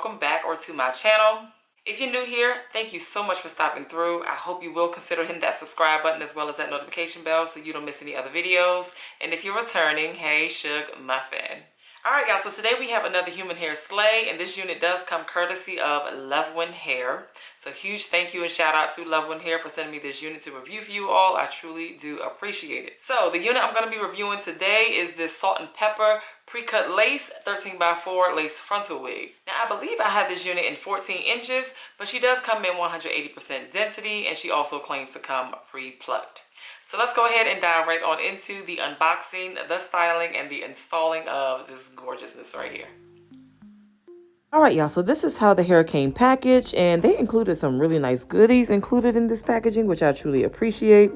welcome back or to my channel. If you're new here, thank you so much for stopping through. I hope you will consider hitting that subscribe button as well as that notification bell so you don't miss any other videos. And if you're returning, hey, Shug Muffin. Alright y'all, so today we have another human hair sleigh, and this unit does come courtesy of Luvwin Hair. So huge thank you and shout out to Luvwin Hair for sending me this unit to review for you all. I truly do appreciate it. So the unit I'm going to be reviewing today is this salt and pepper pre-cut lace 13x4 lace frontal wig. Now I believe I have this unit in 14 inches, but she does come in 180% density, and she also claims to come pre-plucked. So let's go ahead and dive right on into the unboxing, the styling, and the installing of this gorgeousness right here. Alright y'all, so this is how the hair came packaged, and they included some really nice goodies included in this packaging, which I truly appreciate.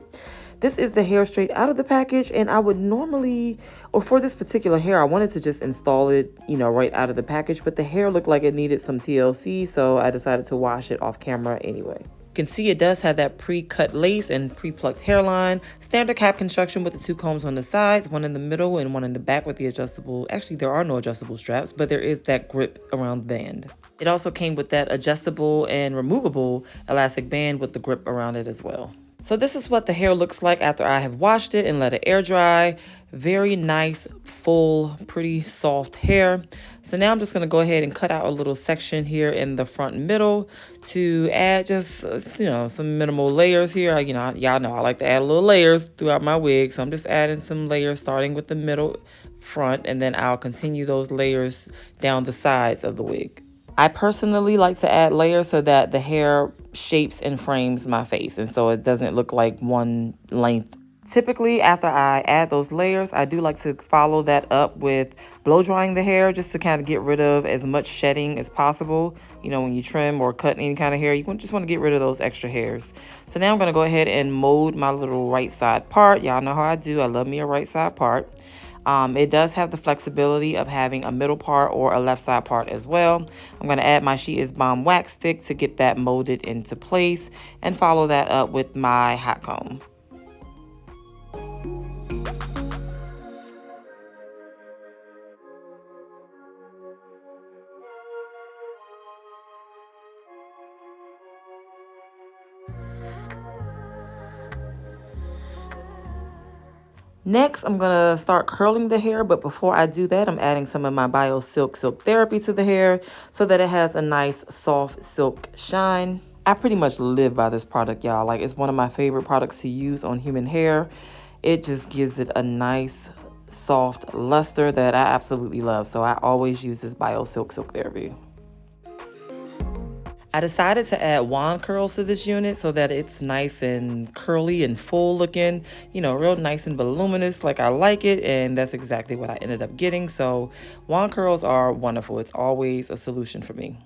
This is the hair straight out of the package, and I would normally, or for this particular hair, I wanted to just install it, you know, right out of the package, but the hair looked like it needed some TLC, so I decided to wash it off camera anyway. You can see it does have that pre-cut lace and pre-plucked hairline, standard cap construction with the two combs on the sides, one in the middle and one in the back with the adjustable, actually there are no adjustable straps, but there is that grip around the band. It also came with that adjustable and removable elastic band with the grip around it as well. So this is what the hair looks like after I have washed it and let it air dry. Very nice, full, pretty soft hair. So now I'm just going to go ahead and cut out a little section here in the front and middle to add just, you know, some minimal layers here. You know, y'all know I like to add little layers throughout my wig. So I'm just adding some layers starting with the middle front, and then I'll continue those layers down the sides of the wig. I personally like to add layers so that the hair shapes and frames my face, and so it doesn't look like one length. Typically, after I add those layers, I do like to follow that up with blow drying the hair just to kind of get rid of as much shedding as possible. You know, when you trim or cut any kind of hair, you just want to get rid of those extra hairs. So now I'm going to go ahead and mold my little right side part. Y'all know how I do. I love me a right side part. It does have the flexibility of having a middle part or a left side part as well. I'm going to add my She Is Bomb wax stick to get that molded into place and follow that up with my hot comb. Next, I'm going to start curling the hair, but before I do that, I'm adding some of my Bio Silk Therapy to the hair so that it has a nice soft silk shine. I pretty much live by this product, y'all. Like, it's one of my favorite products to use on human hair. It just gives it a nice soft luster that I absolutely love. So I always use this Bio Silk Therapy. I decided to add wand curls to this unit so that it's nice and curly and full looking, you know, real nice and voluminous like I like it, and that's exactly what I ended up getting. So wand curls are wonderful. It's always a solution for me.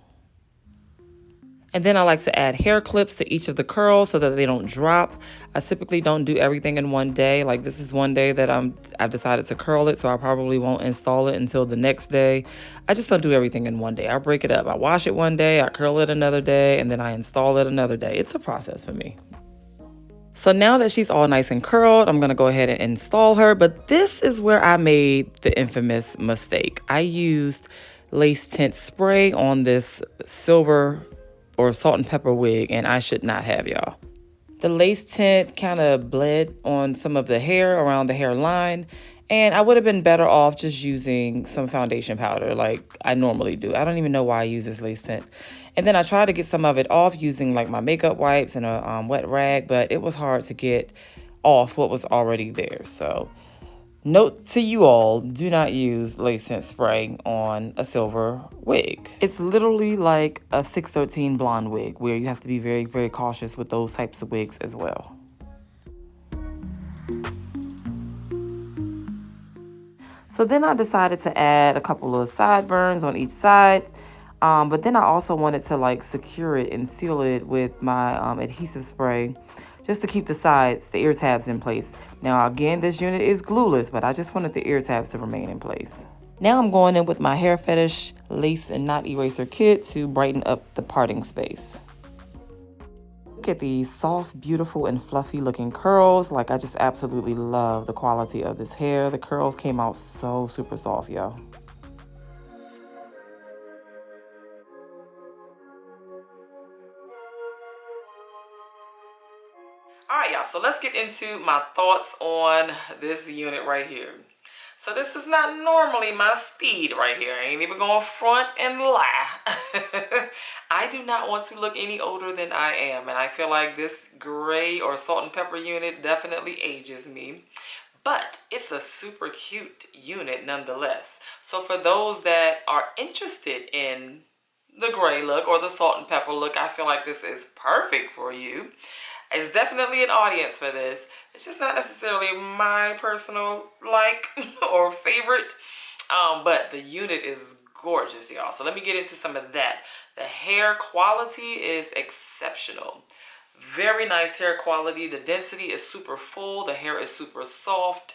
And then I like to add hair clips to each of the curls so that they don't drop. I typically don't do everything in one day. Like, this is one day that I've decided to curl it, so I probably won't install it until the next day. I just don't do everything in one day. I break it up. I wash it one day, I curl it another day, and then I install it another day. It's a process for me. So now that she's all nice and curled, I'm going to go ahead and install her. But this is where I made the infamous mistake. I used lace tint spray on this silver or salt and pepper wig, and I should not have, y'all. The lace tint kind of bled on some of the hair around the hairline, and I would have been better off just using some foundation powder like I normally do. I don't even know why I use this lace tint. And then I tried to get some of it off using like my makeup wipes and a wet rag, but it was hard to get off what was already there. So note to you all, do not use lace tint spray on a silver wig. It's literally like a 613 blonde wig where you have to be very, very cautious with those types of wigs as well. So then I decided to add a couple of sideburns on each side. But then I also wanted to like secure it and seal it with my adhesive spray, just to keep the sides, the ear tabs in place. Now again, this unit is glueless, but I just wanted the ear tabs to remain in place. Now I'm going in with my Hair Fetish lace and knot eraser kit to brighten up the parting space. Look at these soft, beautiful, and fluffy looking curls. Like, I just absolutely love the quality of this hair. The curls came out so super soft, y'all. All right, y'all, so let's get into my thoughts on this unit right here. So this is not normally my speed right here. I ain't even going front and lie. I do not want to look any older than I am, and I feel like this gray or salt and pepper unit definitely ages me. But it's a super cute unit nonetheless. So for those that are interested in the gray look or the salt and pepper look, I feel like this is perfect for you. It's definitely an audience for this. It's just not necessarily my personal like or favorite, but the unit is gorgeous, y'all. So let me get into some of that. The hair quality is exceptional. Very nice hair quality. The density is super full. The hair is super soft,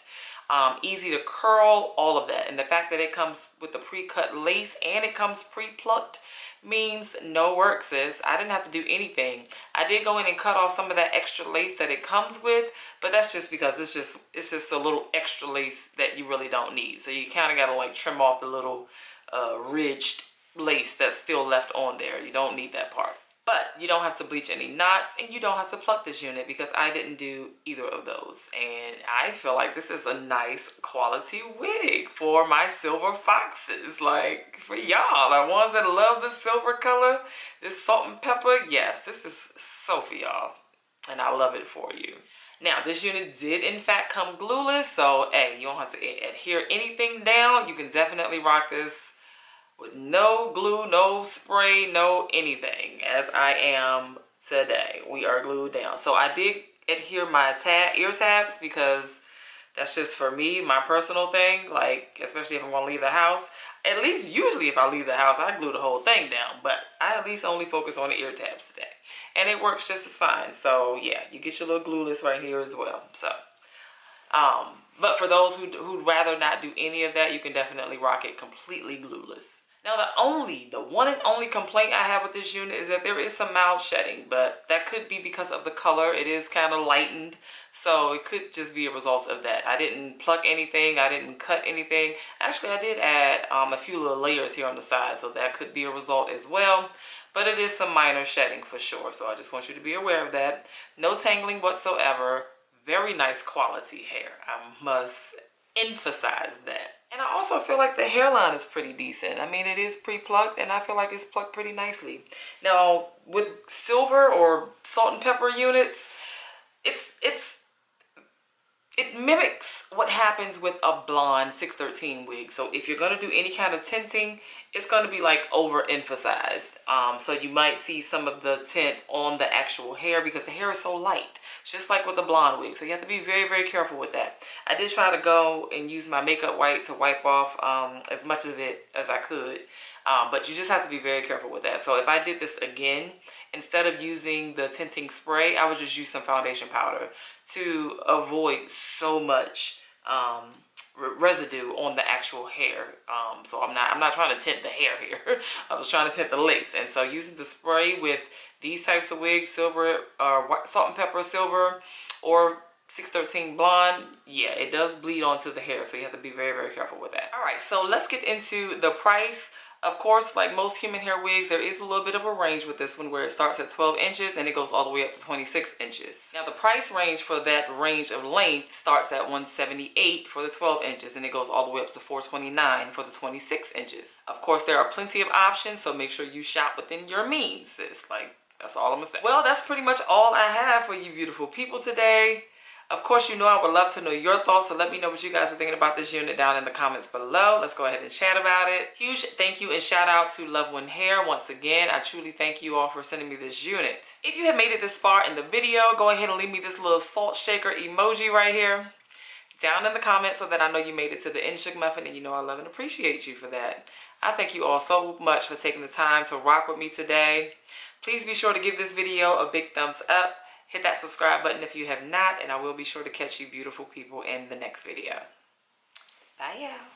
easy to curl, all of that. And the fact that it comes with the pre-cut lace and it comes pre-plucked means no work, sis. I didn't have to do anything. I did go in and cut off some of that extra lace that it comes with, but that's just because it's just a little extra lace that you really don't need. So you kind of got to like trim off the little ridged lace that's still left on there. You don't need that part. But you don't have to bleach any knots, and you don't have to pluck this unit because I didn't do either of those. And I feel like this is a nice quality wig for my silver foxes. Like for y'all, the ones that love the silver color, this salt and pepper, yes, this is so for y'all. And I love it for you. Now, this unit did in fact come glueless, so hey, you don't have to adhere anything down. You can definitely rock this with no glue, no spray, no anything, as I am today. We are glued down. So I did adhere my ear tabs because that's just for me, my personal thing. Like, especially if I want to leave the house. At least usually if I leave the house, I glue the whole thing down. But I at least only focus on the ear tabs today. And it works just as fine. So yeah, you get your little Glueless right here as well. So, but for those who'd rather not do any of that, you can definitely rock it completely glueless. Now the one and only complaint I have with this unit is that there is some mild shedding, but that could be because of the color. It is kind of lightened, so it could just be a result of that. I didn't pluck anything, I didn't cut anything. Actually, I did add a few little layers here on the side, so that could be a result as well. But it is some minor shedding for sure, so I just want you to be aware of that. No tangling whatsoever. Very nice quality hair. I must emphasize that. And I also feel like the hairline is pretty decent. I mean, it is pre-plucked, and I feel like it's plucked pretty nicely. Now, with silver or salt and pepper units, it mimics what happens with a blonde 613 wig. So if you're going to do any kind of tinting, it's going to be like overemphasized. So you might see some of the tint on the actual hair because the hair is so light, just like with a blonde wig. So you have to be very, very careful with that. I did try to go and use my makeup wipe to wipe off as much of it as I could. But you just have to be very careful with that. So if I did this again, instead of using the tinting spray, I would just use some foundation powder to avoid so much residue on the actual hair. So I'm not trying to tint the hair here. I was trying to tint the lace. And so using the spray with these types of wigs, silver, salt and pepper silver, or 613 blonde, yeah, it does bleed onto the hair. So you have to be very, very careful with that. All right, so let's get into the price. Of course, like most human hair wigs, there is a little bit of a range with this one where it starts at 12 inches and it goes all the way up to 26 inches. Now the price range for that range of length starts at $178 for the 12 inches and it goes all the way up to $429 for the 26 inches. Of course, there are plenty of options, so make sure you shop within your means, sis. Like, that's all I'm gonna say. Well, that's pretty much all I have for you beautiful people today. Of course, you know I would love to know your thoughts, so let me know what you guys are thinking about this unit down in the comments below. Let's go ahead and chat about it. Huge thank you and shout out to Luvwin Hair. Once again, I truly thank you all for sending me this unit. If you have made it this far in the video, go ahead and leave me this little salt shaker emoji right here down in the comments so that I know you made it to the end, Shug Muffin, and you know I love and appreciate you for that. I thank you all so much for taking the time to rock with me today. Please be sure to give this video a big thumbs up. Hit that subscribe button if you have not, and I will be sure to catch you beautiful people in the next video. Bye, y'all.